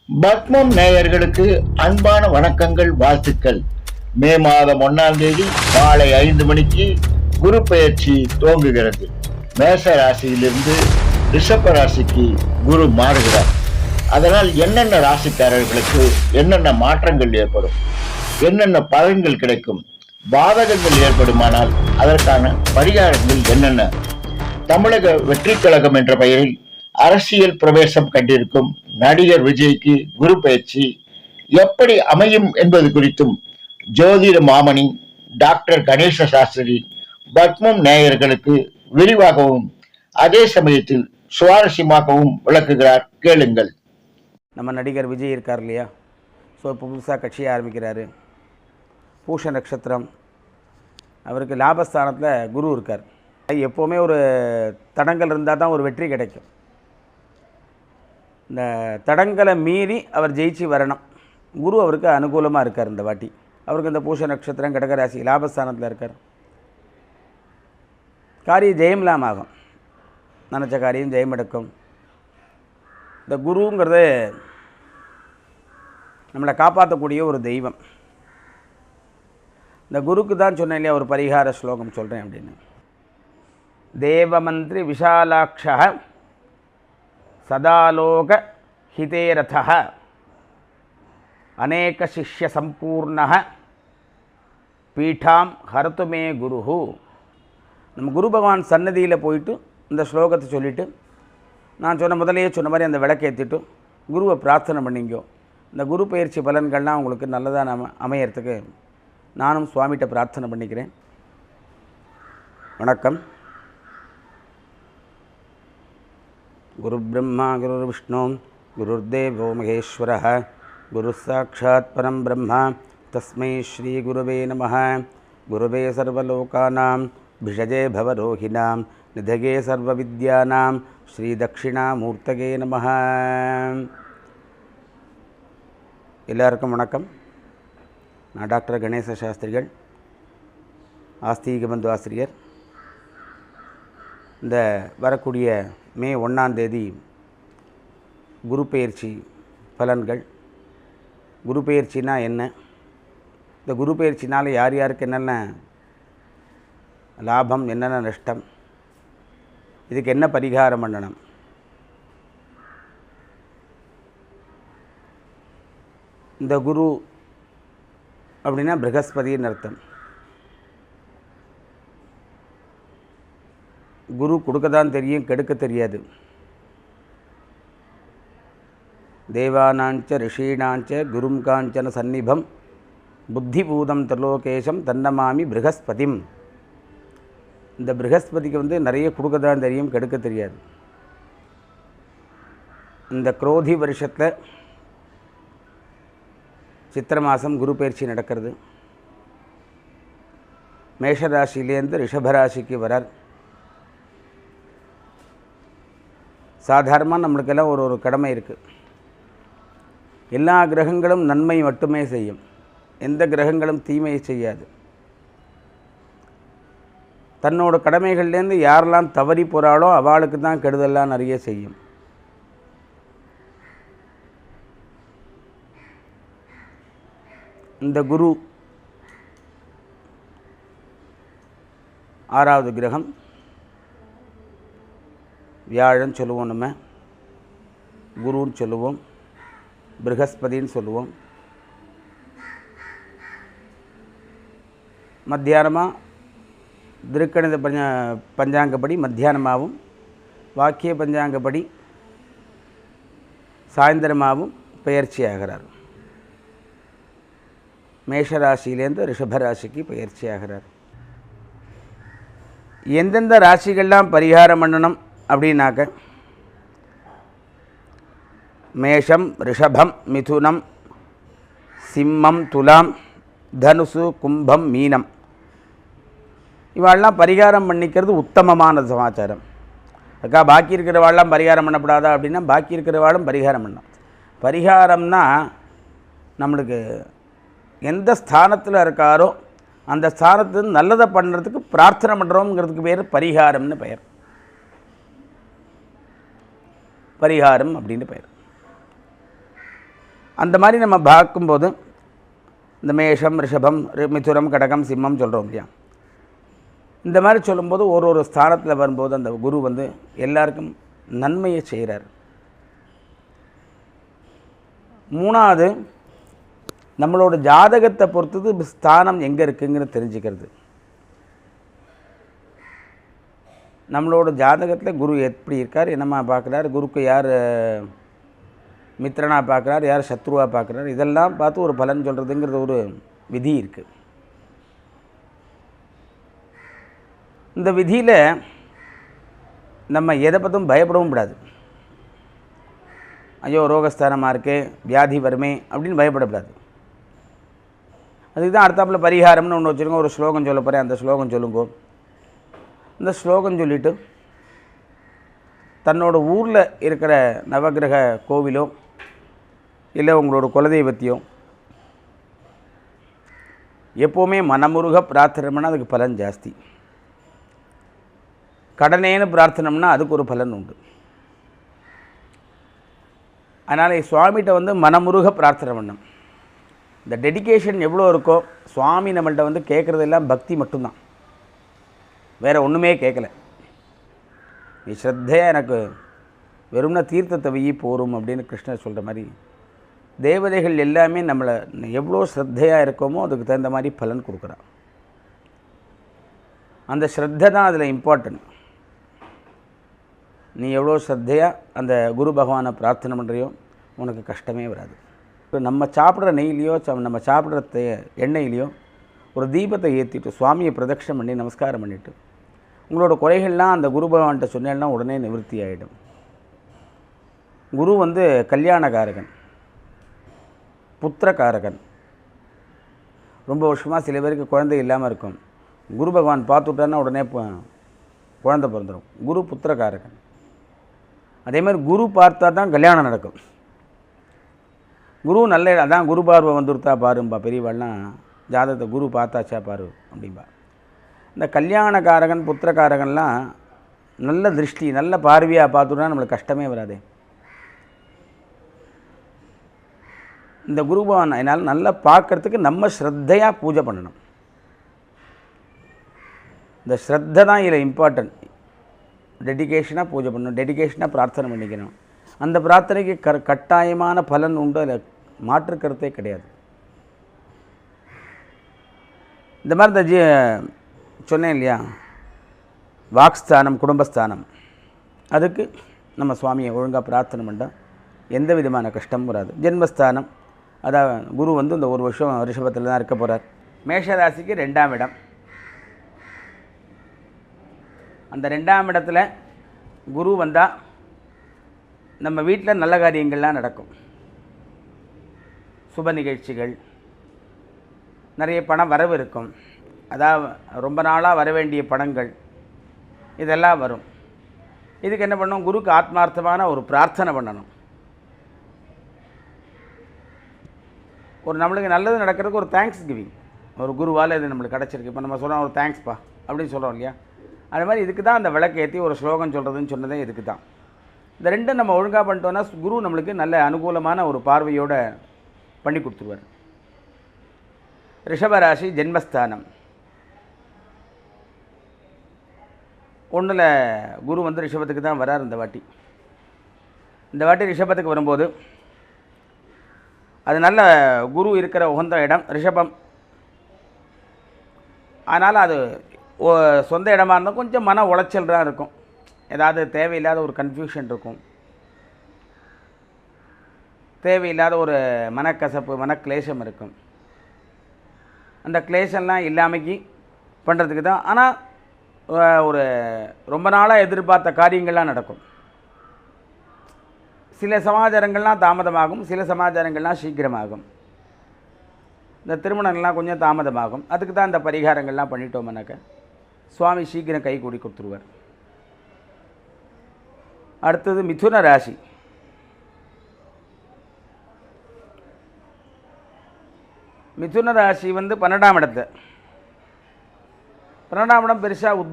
பத்மம் நேயர்களுக்கு அன்பான வணக்கங்கள், வாழ்த்துக்கள். மே மாதம் 1ஆம் தேதி மாலை 5 மணிக்கு குரு பெயர்ச்சி துவங்குகிறது. மேஷ ராசியிலிருந்து ரிஷப ராசிக்கு குரு மாறுகிறார். அதனால் என்னென்ன ராசிக்காரர்களுக்கு என்னென்ன மாற்றங்கள் ஏற்படும், என்னென்ன பலன்கள் கிடைக்கும், பாதகங்கள் ஏற்படுமானால் அதற்கான பரிகாரங்கள் என்னென்ன, தமிழக வெற்றி கழகம் என்ற பெயரில் அரசியல் பிரவேசம் கண்டிருக்கும் நடிகர் விஜய்க்கு குரு பயிற்சி எப்படி அமையும் என்பது குறித்தும் ஜோதிட மாமணி டாக்டர் கணேச சாஸ்திரி பத்மம் நேயர்களுக்கு விரிவாகவும் அதே சமயத்தில் சுவாரஸ்யமாகவும் விளக்குகிறார். கேளுங்கள். நம்ம நடிகர் விஜய் இருக்கார் இல்லையா? ஸோ இப்போ புதுசாக கட்சியை ஆரம்பிக்கிறாரு. பூஷ நட்சத்திரம், அவருக்கு லாபஸ்தானத்தில் குரு இருக்கார். எப்போவுமே ஒரு தடங்கள் இருந்தால் தான் ஒரு வெற்றி கிடைக்கும். இந்த தடங்களை மீறி அவர் ஜெயிச்சு வரணும். குரு அவருக்கு அனுகூலமாக இருக்கார். இந்த வாட்டி அவருக்கு இந்த பூஷ நட்சத்திரம் கடகராசி லாபஸ்தானத்தில் இருக்கார். காரியம் ஜெயம்லாம் ஆகும், நினச்ச காரியம் ஜெயம் எடுக்கும். இந்த குருங்கிறது நம்மளை காப்பாற்றக்கூடிய ஒரு தெய்வம். இந்த குருக்கு தான் சொன்னேன் இல்லையா, ஒரு பரிகார ஸ்லோகம் சொல்கிறேன் அப்படின்னு. தேவமந்திரி விஷாலாட்ச சதாலோக ஹிதேரத அநேக சிஷ்ய சம்பூர்ண பீட்டாம் ஹரத்துமே குரு. நம்ம குரு பகவான் சன்னதியில் போயிட்டு இந்த ஸ்லோகத்தை சொல்லிவிட்டு, நான் முதலையே சொன்ன மாதிரி அந்த விளக்கேற்றிட்டு குருவை பிரார்த்தனை பண்ணிங்கோ. இந்த குரு பயிற்சி பலன்கள்லாம் உங்களுக்கு நல்லதாக அமையறதுக்கு நானும் சுவாமிகிட்ட பிரார்த்தனை பண்ணிக்கிறேன். வணக்கம். குரு பிரம்மா குரு விஷ்ணு குருர்தேவோ மகேஸ்வரः குரு சாட்சாத் பரம் பிரம்மா தஸ்மை ஸ்ரீ குருவே நமः. குருவே சர்வலோகானாம் பிஷஜே பவரோஹிணாம் நிதகே சர்வவித்யானாம் ஸ்ரீ தட்சிணாமூர்த்தகே நமः. எல்லாருக்கும் வணக்கம். நான் டாக்டர் கணேச சாஸ்திரிகள், ஆஸ்தீக பந்து ஆசிரியர். இந்த வரக்கூடிய மே 1ஆம் தேதி குரு பெயர்ச்சி பலன்கள். குரு பெயர்ச்சினா என்ன, இந்த குரு பெயர்ச்சினால் யார் யாருக்கு என்னென்ன லாபம், என்னென்ன நஷ்டம், இதுக்கு என்ன பரிகாரம் பண்ணணும், இந்த குரு அப்படின்னா ப்ரகஸ்பதின்னு அர்த்தம். குரு கொடுக்க தான் தெரியும், கெடுக்க தெரியாது. தேவானாஞ்ச ரிஷீணாஞ்ச குரும் காஞ்சன சந்நிபம் புத்திபூதம் திரிலோகேஷம் தன்னமாமி ப்ரகஸ்பதிம். இந்த ப்ரகஸ்பதிக்கு நிறைய கொடுக்க தான் தெரியும், கெடுக்க தெரியாது. இந்த குரோதி வருஷத்தில் சித்திரை மாதம் குரு பயிற்சி நடக்கிறது. மேஷராசிலேருந்து ரிஷபராசிக்கு வரார். சாதாரணமாக நம்மளுக்கெல்லாம் ஒரு கடமை இருக்குது. எல்லா கிரகங்களும் நன்மை மட்டுமே செய்யும், எந்த கிரகங்களும் தீமையை செய்யாது. தன்னோட கடமைகள்லேருந்து யாரெல்லாம் தவறி போகிறாளோ அவளுக்கு தான் கெடுதல்லாம் நிறைய செய்யும். இந்த குரு 6வது கிரகம். வியாழன் சொல்லுவோம், நம்ம குருன்னு சொல்லுவோம், ப்ரகஸ்பதின்னு சொல்லுவோம். மத்தியானமாக திருக்கணித பஞ்சாங்கப்படி மத்தியானமாகவும், வாக்கிய பஞ்சாங்கப்படி சாயந்தரமாகவும் பயிற்சி ஆகிறார். மேஷராசியிலேருந்து ரிஷபராசிக்கு பயிற்சி ஆகிறார். எந்தெந்த ராசிகள்லாம் பரிகாரம் பண்ணணும் அப்படின்னாக்க, மேஷம், ரிஷபம், மிதுனம், சிம்மம், துலாம், தனுசு, கும்பம், மீனம், இவாளெலாம் பரிகாரம் பண்ணிக்கிறது உத்தமமான சமாச்சாரம். அக்கா பாக்கி இருக்கிறவாள்லாம் பரிகாரம் பண்ணப்படாதா அப்படின்னா, பாக்கி இருக்கிறவாளும் பரிகாரம் பண்ணணும். பரிகாரம்னா நம்மளுக்கு எந்த ஸ்தானத்தில் இருக்காரோ அந்த ஸ்தானத்துக்கு நல்லதை பண்ணுறதுக்கு பிரார்த்தனை பண்ணுறோங்கிறதுக்கு பேர் பரிகாரம்னு பெயர். பரிகாரம் அப்படின்னு பெயர். அந்த மாதிரி நம்ம பார்க்கும்போது இந்த மேஷம், ரிஷபம், மிதுனம், கடகம், சிம்மம் சொல்கிறோம் இல்லையா, இந்த மாதிரி சொல்லும்போது ஒரு ஸ்தானத்தில் வரும்போது அந்த குரு வந்து எல்லாருக்கும் நன்மையை செய்கிறார். மூணாவது, நம்மளோட ஜாதகத்தை பொறுத்தது ஸ்தானம் எங்கே இருக்குங்கிறது தெரிஞ்சுக்கிறது. நம்மளோட ஜாதகத்தில் குரு எப்படி இருக்கார், என்னம்மா பார்க்குறாரு, குருக்கு யார் மித்திரனாக பார்க்குறார், யார் சத்ருவாக பார்க்குறாரு, இதெல்லாம் பார்த்து ஒரு பலன் சொல்கிறதுங்கிறது ஒரு விதி இருக்குது. இந்த விதியில் நம்ம எதை பற்றும் பயப்படவும் கூடாது. ஐயோ ரோகஸ்தானமாக இருக்கே, வியாதி வருமே அப்படின்னு பயப்படக்கூடாது. அதுக்கு தான் அடுத்தாப்பில் பரிகாரம்னு ஒன்று வச்சுருக்கோம். ஒரு ஸ்லோகம் சொல்ல போகிறேன், அந்த ஸ்லோகம் சொல்லுங்கோ. இந்த ஸ்லோகம் சொல்லிவிட்டு தன்னோட ஊரில் இருக்கிற நவகிரக கோவிலோ இல்லை உங்களோட குலதெய்வத்தையோ எப்போவுமே மனமுருக பிரார்த்தனைனா அதுக்கு பலன் ஜாஸ்தி. கடனேன்னு பிரார்த்தனம்னா அதுக்கு ஒரு பலன் உண்டு. அதனால் சுவாமிகிட்ட வந்து மனமுருக பிரார்த்தனை பண்ணணும். இந்த டெடிகேஷன் எவ்வளோ இருக்கோ, சுவாமி நம்மள்கிட்ட வந்து கேட்குறதெல்லாம் பக்தி மட்டும்தான், வேறு ஒன்றுமே கேட்கல. நீ ஸ்ரத்தையாக எனக்கு வெறும்னா தீர்த்தத்தை வெயி போரும் அப்படின்னு கிருஷ்ணர் சொல்கிற மாதிரி தேவதைகள் எல்லாமே நம்மளை எவ்வளோ ஸ்ரத்தையாக இருக்கோமோ அதுக்கு தகுந்த மாதிரி பலன் கொடுக்குறான். அந்த ஸ்ரத்தை தான் அதில் இம்பார்ட்டன்ட். நீ எவ்வளோ ஸ்ரத்தையாக அந்த குரு பகவானை பிரார்த்தனை பண்ணுறியோ உனக்கு கஷ்டமே வராது. இப்போ நம்ம சாப்பிட்ற நெய்லையோ நம்ம சாப்பிட்ற எண்ணெயிலையோ ஒரு தீபத்தை ஏற்றிட்டு சுவாமியை பிரதட்சணம் பண்ணி நமஸ்காரம் பண்ணிவிட்டு உங்களோட குறைகள்லாம் அந்த குரு பகவான்கிட்ட சொன்னேன்னா உடனே நிவர்த்தி ஆகிடும். குரு வந்து கல்யாணகாரகன், புத்திரகாரகன். ரொம்ப வருஷமாக சில பேருக்கு குழந்தை இல்லாமல் இருக்கும். குரு பகவான் பார்த்துட்டான்னா உடனே குழந்தை பிறந்துடும். குரு புத்திரகாரகன். அதே மாதிரி குரு பார்த்தா தான் கல்யாணம் நடக்கும். குரு நல்ல அதான் குரு பார்வை வந்துருத்தா பாரும்பா பெரியவாள்லாம், ஜாதகத்தை குரு பார்த்தாச்சா பாரு அப்படின்பா. இந்த கல்யாணக்காரகன் புத்திரக்காரகன்லாம் நல்ல திருஷ்டி நல்ல பார்வையாக பார்த்துட்டா நம்மளுக்கு கஷ்டமே வராது. இந்த குரு பகவான் அதனால் நல்லா பார்க்குறதுக்கு நம்ம ஸ்ரத்தையாக பூஜை பண்ணணும். இந்த ஸ்ரத்தை தான் இதில் இம்பார்ட்டன்ட். டெடிகேஷனாக பூஜை பண்ணணும், டெடிகேஷனாக பிரார்த்தனை பண்ணிக்கணும். அந்த பிரார்த்தனைக்கு கட்டாயமான பலன் உண்டு, அதில் மாற்று கருத்தே கிடையாது. இந்த மாதிரி இந்த சொன்னேன் இல்லையா, வாக்ஸ்தானம் குடும்பஸ்தானம், அதுக்கு நம்ம சுவாமியை ஒழுங்காக பிரார்த்தனை பண்ணால் எந்த விதமான கஷ்டமும் வராது. ஜென்மஸ்தானம், அதான் குரு வந்து இந்த ஒரு வருஷம் ரிஷபத்தில் தான் இருக்க போகிறார். மேஷராசிக்கு 2ஆம் இடம். அந்த 2ஆம் இடத்துல குரு வந்தால் நம்ம வீட்டில் நல்ல காரியங்கள்லாம் நடக்கும். சுப நிகழ்ச்சிகள், நிறைய பணம் வரவு இருக்கும். அதாவது ரொம்ப நாளாக வர வேண்டிய பணங்கள் இதெல்லாம் வரும். இதுக்கு என்ன பண்ணணும், குருக்கு ஆத்மார்த்தமான ஒரு பிரார்த்தனை பண்ணணும். ஒரு நம்மளுக்கு நல்லது நடக்கிறதுக்கு ஒரு தேங்க்ஸ் கிவிங், ஒரு குருவால் இது நம்மளுக்கு கிடச்சிருக்கு. இப்போ நம்ம சொல்கிறோம் ஒரு தேங்க்ஸ்ப்பா அப்படின்னு சொல்கிறோம் இல்லையா, அது மாதிரி இதுக்கு தான் அந்த விளக்கு ஏற்றி ஒரு ஸ்லோகம் சொல்கிறதுன்னு சொன்னதே இதுக்கு தான். இந்த ரெண்டும் நம்ம ஒழுங்காக பண்ணிட்டோன்னா குரு நம்மளுக்கு நல்ல அனுகூலமான ஒரு பார்வையோடு பண்ணி கொடுத்துருவார். ரிஷபராசி ஜென்மஸ்தானம். 1ல் குரு வந்து ரிஷபத்துக்கு தான் வரார். இந்த வாட்டி ரிஷபத்துக்கு வரும்போது அது நல்ல குரு இருக்கிற உகந்த இடம் ரிஷபம். அதனால் அது சொந்த இடமா இருந்தால் கொஞ்சம் மன உளைச்சல் தான் இருக்கும். ஏதாவது தேவையில்லாத ஒரு கன்ஃபியூஷன் இருக்கும், தேவையில்லாத ஒரு மனக்கசப்பு மனக்லேசம் இருக்கும். அந்த கிளேசம்லாம் இல்லாமைக்கு பண்ணுறதுக்கு தான். ஆனால் ஒரு ரொம்ப நாளாக எதிர்பார்த்த காரியங்கள்லாம் நடக்கும். சில சமாச்சாரங்கள்லாம் தாமதமாகும், சில சமாச்சாரங்கள்லாம் சீக்கிரமாகும். இந்த திருமணங்கள்லாம் கொஞ்சம் தாமதமாகும். அதுக்கு தான் இந்த பரிகாரங்கள்லாம் பண்ணிட்டோம்னாக்க சுவாமி சீக்கிரம் கை கூடி கொடுத்துருவார். அடுத்தது மிதுன ராசி. மிதுன ராசி வந்து 12ஆம் இடத்து. 12ஆம் இடம் பெருசாக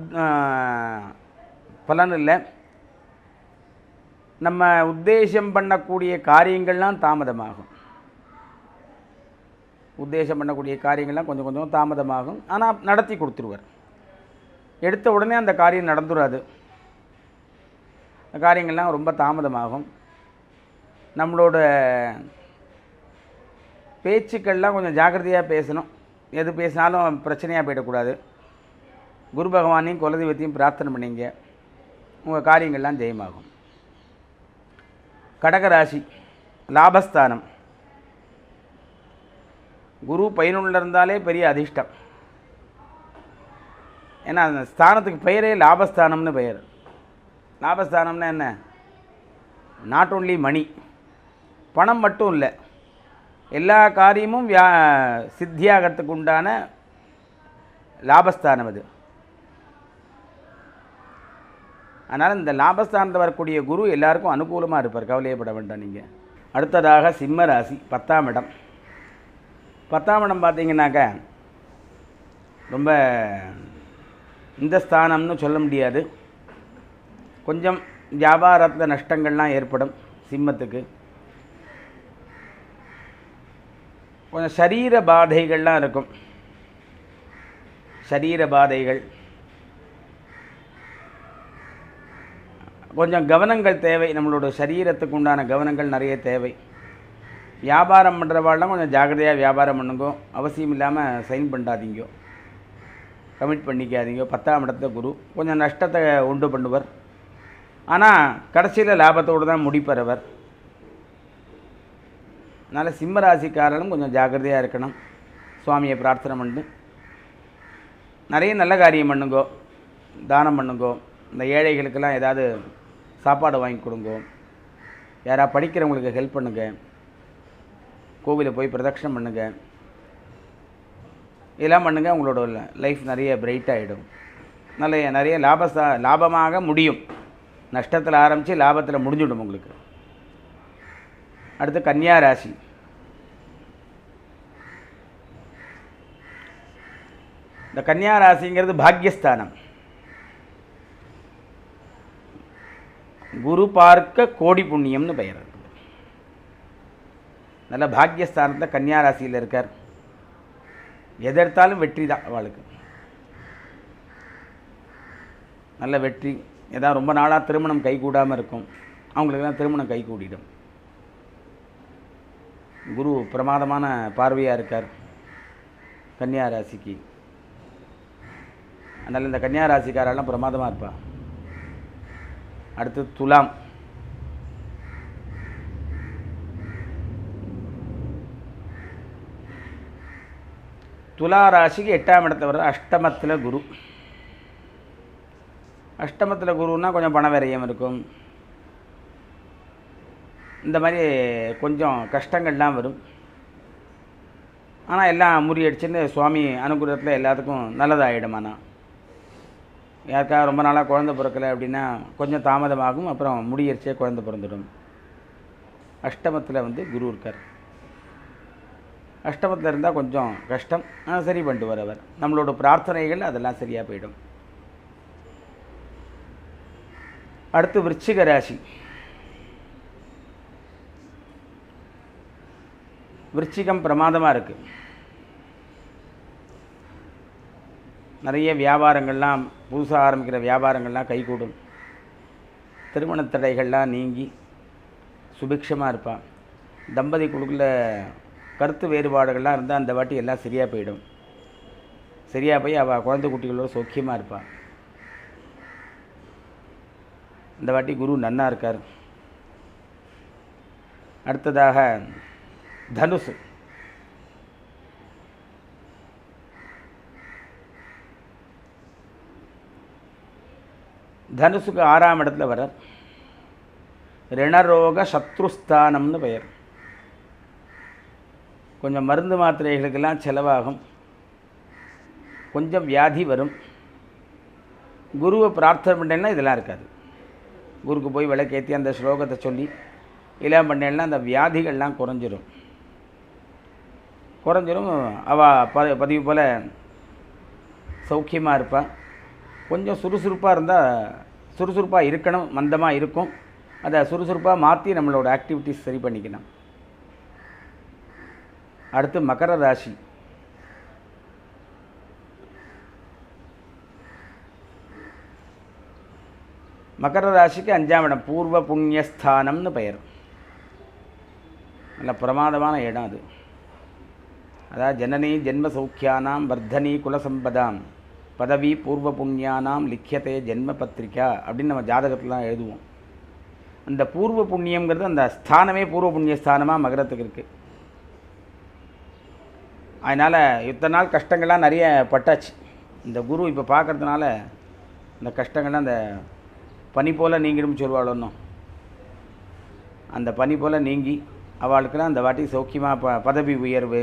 பலன் இல்லை. நம்ம உத்தேசம் பண்ணக்கூடிய காரியங்கள்லாம் தாமதமாகும். உத்தேசம் பண்ணக்கூடிய காரியங்கள்லாம் கொஞ்சம் கொஞ்சம் தாமதமாகும். ஆனால் நடத்தி கொடுத்துருவார். எடுத்த உடனே அந்த காரியம் நடந்துடாது. அந்த காரியங்கள்லாம் ரொம்ப தாமதமாகும். நம்மளோட பேச்சுக்கள்லாம் கொஞ்சம் ஜாக்கிரதையாக பேசணும். எது பேசினாலும் பிரச்சனையாக போயிடக்கூடாது. குரு பகவானையும் குலதெய்வத்தையும் பிரார்த்தனை பண்ணிங்க, உங்கள் காரியங்கள்லாம் ஜெயமாகும். கடகராசி லாபஸ்தானம். குரு 11 இருந்தாலே பெரிய அதிர்ஷ்டம். ஏன்னா அந்த ஸ்தானத்துக்கு பெயரே லாபஸ்தானம்னு பெயர். லாபஸ்தானம்னா என்ன? நாட் ஓன்லி மணி, பணம் மட்டும் இல்லை, எல்லா காரியமும் சித்தியாகிறதுக்கு உண்டான லாபஸ்தானம் அது. அதனால் இந்த லாபஸ்தானத்தை வரக்கூடிய குரு எல்லாருக்கும் அனுகூலமாக இருப்பார், கவலையப்பட வேண்டாம் நீங்கள். அடுத்ததாக சிம்ம ராசி 10ஆம் இடம். 10ஆம் இடம் பார்த்தீங்கன்னாக்கா ரொம்ப இந்த ஸ்தானம்னு சொல்ல முடியாது. கொஞ்சம் வியாபாரத்தில் நஷ்டங்கள்லாம் ஏற்படும் சிம்மத்துக்கு. கொஞ்சம் சரீர பாதைகள்லாம் இருக்கும். சரீர பாதைகள், கொஞ்சம் கவனங்கள் தேவை. நம்மளோட சரீரத்துக்கு உண்டான கவனங்கள் நிறைய தேவை. வியாபாரம் பண்ணுறவாள்லாம் கொஞ்சம் ஜாக்கிரதையாக வியாபாரம் பண்ணுங்கோ. அவசியம் இல்லாமல் சைன் பண்ணாதீங்க, கமிட் பண்ணிக்காதீங்க. 10ஆம் இடத்துல குரு கொஞ்சம் நஷ்டத்தை உண்டு பண்ணுவார். ஆனால் கடைசியில் லாபத்தோடு தான் முடிப்பார் அவர். அதனால் சிம்மராசிக்காரனும் கொஞ்சம் ஜாக்கிரதையாக இருக்கணும். சுவாமியை பிரார்த்தனை பண்ணு, நிறைய நல்ல காரியம் பண்ணுங்கோ, தானம் பண்ணுங்கோ. இந்த ஏழைகளுக்கெல்லாம் ஏதாவது சாப்பாடு வாங்கி கொடுங்கோ. யாராவது படிக்கிறவங்களுக்கு ஹெல்ப் பண்ணுங்க. கோவிலில் போய் பிரதட்சணம் பண்ணுங்க. இதெல்லாம் பண்ணுங்கள். உங்களோட லைஃப் நிறைய பிரைட்டாகிடும். நிறைய லாபமாக முடியும். நஷ்டத்தில் ஆரம்பித்து லாபத்தில் முடிஞ்சுடும் உங்களுக்கு. அடுத்து கன்னியா ராசி. இந்த கன்னியா ராசிங்கிறது பாக்யஸ்தானம். குரு பார்க்க கோடி புண்ணியம்னு பெயர். நல்ல பாக்யஸ்தானத்தில் கன்னியா ராசியில் இருக்கார். எதெடுத்தாலும் வெற்றி தான் அவளுக்கு. நல்ல வெற்றி. ஏதாவது ரொம்ப நாளாக திருமணம் கைகூடாமல் இருக்கும், அவங்களுக்கெல்லாம் திருமணம் கைகூடிடும். குரு பிரமாதமான பார்வையாக இருக்கார் கன்னியா ராசிக்கு. அதனால் இந்த கன்னியா ராசிக்காரெல்லாம் பிரமாதமாக இருப்பா. அடுத்து துலாம். துலா ராசிக்கு 8ஆம் இடத்துல வர அஷ்டமத்தில் குரு. அஷ்டமத்தில் குருன்னா கொஞ்சம் பண விரயம் இருக்கும். இந்த மாதிரி கொஞ்சம் கஷ்டங்கள்லாம் வரும். ஆனால் எல்லாம் முறியடிச்சுன்னு சுவாமி அனுகிரகத்தில் எல்லாத்துக்கும் நல்லதாகிடும். ஆனால் யாருக்காக ரொம்ப நாளாக குழந்தை பிறக்கலை அப்படின்னா கொஞ்சம் தாமதமாகும். அப்புறம் முடியடிச்சே குழந்தை பிறந்துடும். அஷ்டமத்தில் குரு இருக்கார். அஷ்டமத்தில் இருந்தால் கொஞ்சம் கஷ்டம், சரி பண்ணிட்டு வரவர். நம்மளோட பிரார்த்தனைகள் அதெல்லாம் சரியாக போயிடும். அடுத்து விருச்சிக ராசி. விருச்சிகம் பிரமாதமாக இருக்குது. நிறைய வியாபாரங்கள்லாம், புதுசாக ஆரம்பிக்கிற வியாபாரங்கள்லாம் கைகூடும். திருமண தடைகள்லாம் நீங்கி சுபிக்ஷமாக இருப்பான். தம்பதிக்குழுக்குள்ள கருத்து வேறுபாடுகள்லாம் இருந்தால் அந்த வாட்டி எல்லாம் சரியாக போயிடும். சரியாக போய் அவள் குழந்தை குட்டிகளோட சௌக்கியமாக இருப்பாள். இந்த வாட்டி குரு நன்னா இருக்கார். அடுத்ததாக தனுசு. தனுசுக்கு 6ஆம் இடத்துல வரார். ரிணரோக சத்ருஸ்தானம்னு பெயர். கொஞ்சம் மருந்து மாத்திரைகளுக்கெல்லாம் செலவாகும். கொஞ்சம் வியாதி வரும். குருவை பிரார்த்தனை பண்ணேன்னா இதெல்லாம் இருக்காது. குருக்கு போய் விளக்கேற்றி அந்த ஸ்லோகத்தை சொல்லி இதெல்லாம் பண்ணேன்னா அந்த வியாதிகள்லாம் குறைஞ்சிரும். அவள் பதிவு போல் சௌக்கியமாக இருப்பாள். கொஞ்சம் சுறுசுறுப்பாக இருந்தால், சுறுசுறுப்பாக இருக்கணும், மந்தமாக இருக்கும். அதை சுறுசுறுப்பாக மாற்றி நம்மளோட ஆக்டிவிட்டிஸ் சரி பண்ணிக்கணும். அடுத்து மகர ராசி. மகர ராசிக்கு 5ஆம் இடம் பூர்வ புண்ணியஸ்தானம்னு பெயர். நல்ல பிரமாதமான இடம் அது. அதாவது ஜனனி ஜென்ம சௌக்கியானாம் வர்தனி குலசம்பதாம் பதவி பூர்வ புண்ணியானாம் லிக்கியத்தே ஜென்ம பத்திரிக்கா அப்படின்னு நம்ம ஜாதகத்திலாம் எழுதுவோம். அந்த பூர்வ புண்ணியங்கிறது அந்த ஸ்தானமே பூர்வ புண்ணிய ஸ்தானமாக மகரத்துக்கு இருக்குது. அதனால் இத்தனை நாள் கஷ்டங்கள்லாம் நிறைய பட்டாச்சு. இந்த குரு இப்போ பார்க்கறதுனால இந்த கஷ்டங்கள்லாம் அந்த பனி போல் நீங்கிடும் சொல்வாள். அந்த பனி போல் நீங்கி அவளுக்குலாம் அந்த வாட்டி சௌக்கியமாக பதவி உயர்வு,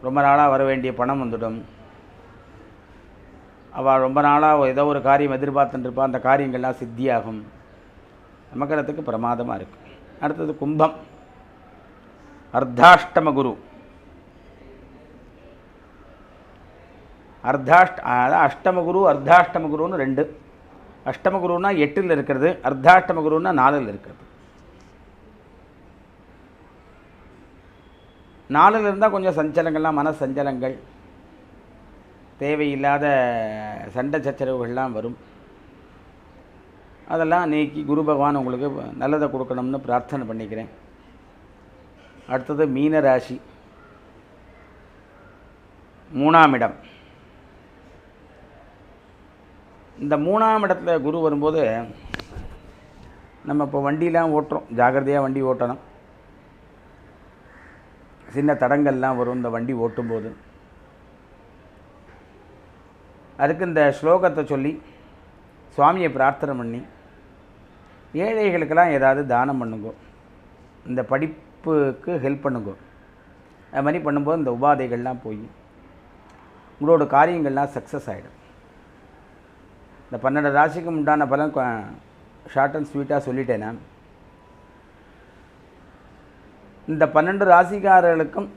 ரொம்ப நாளாக வர வேண்டிய பணம் வந்துடும். அவள் ரொம்ப நாளாக ஏதோ ஒரு காரியம் எதிர்பார்த்துட்டுருப்பா, அந்த காரியங்கள்லாம் சித்தியாகும். மகரத்துக்கு பிரமாதமாக இருக்குது. அடுத்தது கும்பம். அர்த்தாஷ்டம குரு. அதான் அஷ்டம குரு அர்த்தாஷ்டம குருன்னு 2. அஷ்டம குருன்னா 8ல் இருக்கிறது, அர்த்தாஷ்டம குருன்னா 4ல் இருக்கிறது. 4ல் இருந்தால் கொஞ்சம் சஞ்சலங்கள்லாம், மன சஞ்சலங்கள், தேவையில்லாத சண்டை சச்சரவுகள்லாம் வரும். அதெல்லாம் நீக்கி குரு பகவான் உங்களுக்கு நல்லதை கொடுக்கணும்னு பிரார்த்தனை பண்ணிக்கிறேன். அடுத்தது மீன ராசி. 3ஆம் இடம். இந்த 3ஆம் இடத்துல குரு வரும்போது நம்ம இப்போ வண்டிலாம் ஓட்டுறோம், ஜாகிரதையாக வண்டி ஓட்டணும். சின்ன தடங்கள்லாம் வரும் இந்த வண்டி ஓட்டும்போது. அதுக்கு இந்த ஸ்லோகத்தை சொல்லி சுவாமியை பிரார்த்தனை பண்ணி ஏழைகளுக்கெல்லாம் ஏதாவது தானம் பண்ணுங்கோ, இந்த படிப்புக்கு ஹெல்ப் பண்ணுங்கோ. அது மாதிரி பண்ணும்போது இந்த உபாதைகள்லாம் போய் உங்களோட காரியங்கள்லாம் சக்ஸஸ் ஆகிடும். இந்த 12 ராசிக்கு உண்டான பலன் ஷார்ட் அண்ட் ஸ்வீட்டாக சொல்லிட்டேன்னா, இந்த 12 ராசிக்காரர்களுக்கும்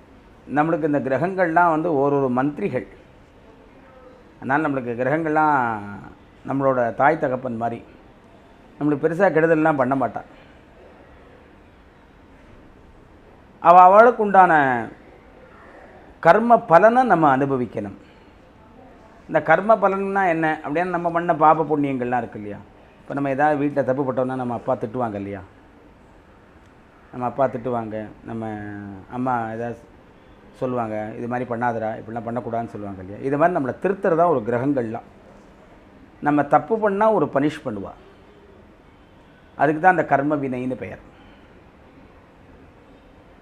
நம்மளுக்கு இந்த கிரகங்கள்லாம் வந்து ஒரு மந்திரிகள். அதனால் நம்மளுக்கு கிரகங்கள்லாம் நம்மளோட தாய் தகப்பன் மாதிரி, நம்மளுக்கு பெருசாக கெடுதல்லாம் பண்ண மாட்டான். அவளுக்கு உண்டான கர்ம பலனை நம்ம அனுபவிக்கணும். இந்த கர்ம பலன்னா என்ன அப்படின்னா, நம்ம பண்ண பாப புண்ணியங்கள்லாம் இருக்குது இல்லையா. இப்போ நம்ம ஏதாவது வீட்டில் தப்பு பட்டோம்னா நம்ம அப்பா திட்டுவாங்க இல்லையா, நம்ம அப்பா திட்டுவாங்க, நம்ம அம்மா ஏதாவது சொல்லுவாங்க, இது மாதிரி பண்ணாதடா, இப்படிலாம் பண்ணக்கூடாதுன்னு சொல்லுவாங்க இல்லையா. இது மாதிரி நம்மளை திருத்துறதான் ஒரு கிரகங்கள்லாம். நம்ம தப்பு பண்ணால் ஒரு பனிஷ் பண்ணுவாள். அதுக்கு தான் அந்த கர்ம வினைன்னு பெயர்.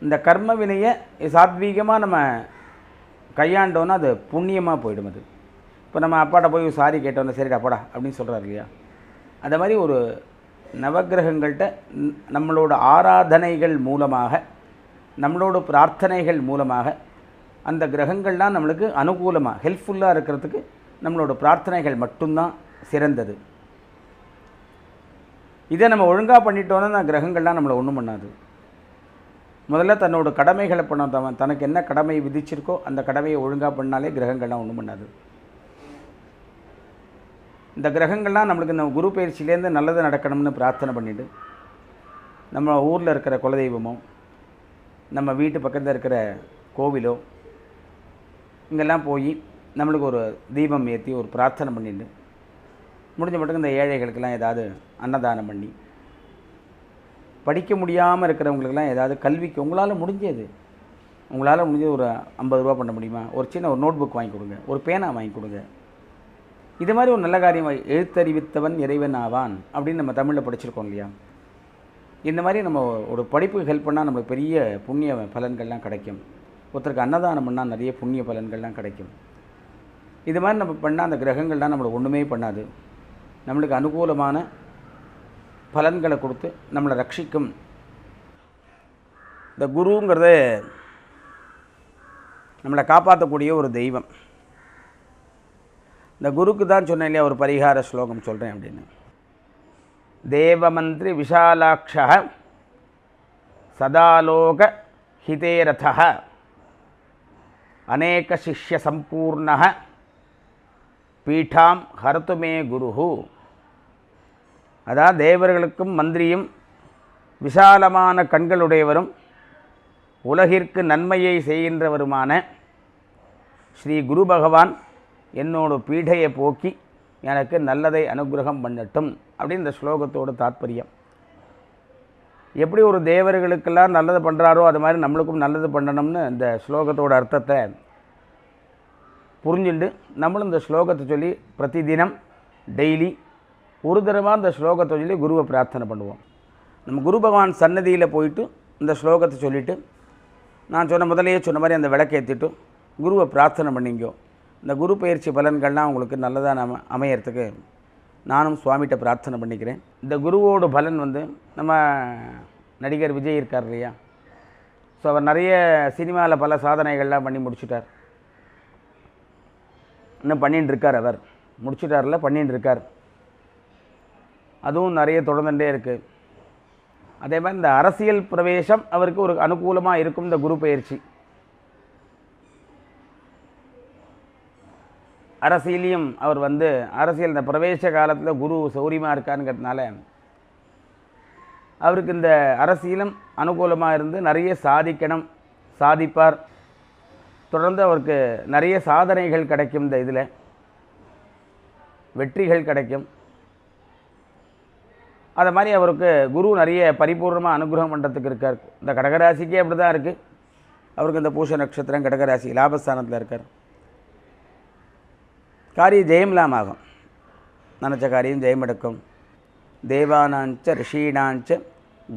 இந்த கர்ம வினையை சாத்வீகமாக நம்ம கையாண்டோன்னா அது புண்ணியமாக போயிடும். அது இப்போ நம்ம அப்பாட்ட போய் சாரி கேட்டோன்னா சரிடா அப்பாடா அப்படின்னு சொல்கிறார் இல்லையா. அந்த மாதிரி ஒரு நவகிரகங்கள்கிட்ட நம்மளோட ஆராதனைகள் மூலமாக, நம்மளோட பிரார்த்தனைகள் மூலமாக அந்த கிரகங்கள்லாம் நம்மளுக்கு அனுகூலமாக ஹெல்ப்ஃபுல்லாக இருக்கிறதுக்கு நம்மளோட பிரார்த்தனைகள் மட்டும்தான் சிறந்தது. இதை நம்ம ஒழுங்காக பண்ணிட்டோன்னா கிரகங்கள்லாம் நம்மளை ஒன்றும் பண்ணாது. முதல்ல தன்னோட கடமைகளை பண்ண, தனக்கு என்ன கடமை விதிச்சிருக்கோ அந்த கடமையை ஒழுங்காக பண்ணாலே கிரகங்கள்லாம் ஒன்றும் பண்ணாது. இந்த கிரகங்கள்லாம் நம்மளுக்கு இந்த குரு பயிற்சியிலேருந்து நல்லது நடக்கணும்னு பிரார்த்தனை பண்ணிவிட்டு, நம்ம ஊரில் இருக்கிற குலதெய்வமோ, நம்ம வீட்டு பக்கத்தில் இருக்கிற கோவிலோ, இங்கெல்லாம் போய் நம்மளுக்கு ஒரு தீபம் ஏற்றி ஒரு பிரார்த்தனை பண்ணிட்டு, முடிஞ்ச மட்டும் இந்த ஏழைகளுக்கெல்லாம் ஏதாவது அன்னதானம் பண்ணி, படிக்க முடியாமல் இருக்கிறவங்களுக்கெல்லாம் ஏதாவது கல்விக்கு உங்களால் முடிஞ்சது ஒரு 50 ரூபா பண்ண முடியுமா, ஒரு சின்ன ஒரு நோட் புக் வாங்கி கொடுங்க, ஒரு பேனா வாங்கி கொடுங்க. இது மாதிரி ஒரு நல்ல காரியம். எழுத்தறிவித்தவன் இறைவன் ஆவான் அப்படின்னு நம்ம தமிழில் படிச்சிருக்கோம் இல்லையா. இந்த மாதிரி நம்ம ஒரு படிப்புக்கு ஹெல்ப் பண்ணால் நம்மளுக்கு பெரிய புண்ணிய பலன்கள்லாம் கிடைக்கும். ஒருத்தருக்கு அன்னதானம் பண்ணால் நிறைய புண்ணிய பலன்கள்லாம் கிடைக்கும். இது மாதிரி நம்ம பண்ணால் அந்த கிரகங்கள்லாம் நம்மளை ஒன்றுமே பண்ணாது, நம்மளுக்கு அனுகூலமான பலன்களை கொடுத்து நம்மளை ரட்சிக்கும். இந்த குருங்கிறது நம்மளை காப்பாற்றக்கூடிய ஒரு தெய்வம். இந்த குருக்கு தான் சொன்னேன் இல்லையா ஒரு பரிகார ஸ்லோகம் சொல்கிறேன் அப்படின்னு. தேவமந்திரி விஷாலாட்ச சதாலோக ஹிதேரத அநேக சிஷ்ய சம்பூர்ண பீட்டாம் ஹரத்துமே குரு. அதான் தேவர்களுக்கும் மந்திரியும், விஷாலமான கண்களுடையவரும், உலகிற்கு நன்மையை செய்கின்றவருமான ஸ்ரீ குரு பகவான் என்னோட பீடையை போக்கி எனக்கு நல்லதை அனுகிரகம் பண்ணட்டும் அப்படின்னு இந்த ஸ்லோகத்தோட தாத்பரியம். எப்படி ஒரு தேவர்களுக்கெல்லாம் நல்லது பண்ணுறாரோ அது மாதிரி நம்மளுக்கும் நல்லது பண்ணணும்னு இந்த ஸ்லோகத்தோட அர்த்தத்தை புரிஞ்சுண்டு நம்மளும் இந்த ஸ்லோகத்தை சொல்லி பிரதி தினம் டெய்லி ஒரு தடவை இந்த ஸ்லோகத்தை சொல்லி குருவை பிரார்த்தனை பண்ணுவோம். நம்ம குரு பகவான் சன்னதியில் போயிட்டு இந்த ஸ்லோகத்தை சொல்லிவிட்டு நான் முதலையே சொன்ன மாதிரி அந்த விளக்கேற்றிட்டு குருவை பிரார்த்தனை பண்ணிங்கோ. இந்த குரு பயிற்சி பலன்கள்லாம் உங்களுக்கு நல்லதாக அமையறதுக்கு நானும் சுவாமிகிட்ட பிரார்த்தனை பண்ணிக்கிறேன். இந்த குருவோட பலன் நம்ம நடிகர் விஜய் இருக்கார் இல்லையா, ஸோ அவர் நிறைய சினிமாவில் பல சாதனைகள்லாம் பண்ணி முடிச்சுட்டார். இன்னும் பண்ணின்னு இருக்கார், அவர் முடிச்சுட்டார்ல, பண்ணின்னு இருக்கார். அதுவும் நிறைய தொடர்ந்துட்டே இருக்குது. அதே மாதிரி இந்த அரசியல் பிரவேசம் அவருக்கு ஒரு அனுகூலமாக இருக்கும். இந்த குரு பயிற்சி அரசியலையும் அவர் அரசியல் இந்த பிரவேச காலத்தில் குரு சௌரியமாக இருக்காருங்கிறதுனால அவருக்கு இந்த அரசியலும் அனுகூலமாக இருந்து நிறைய சாதிப்பார். தொடர்ந்து அவருக்கு நிறைய சாதனைகள் கிடைக்கும். இந்த இதில் வெற்றிகள் கிடைக்கும். அது மாதிரி அவருக்கு குரு நிறைய பரிபூர்ணமாக அனுகிரகம் பண்ணுறதுக்கு இருக்கார். இந்த கடகராசிக்கே அப்படி தான் இருக்குது. அவருக்கு இந்த பூஷ நட்சத்திரம் கடகராசி லாபஸ்தானத்தில் இருக்கார். காரியம் ஜெயம்லாமாகும். நினச்ச காரியம் ஜெயமெடுக்கும். தேவானாஞ்ச ரிஷீணாஞ்ச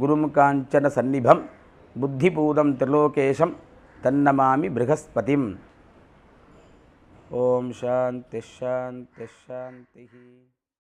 குருமுகாஞ்சன சந்நிபம் புத்திபூதம் திரிலோகேஷம் தன்னமாமி ப்ரஹஸ்பதிம். ஓம் சாந்தி ஷாந்தி ஷாந்தி.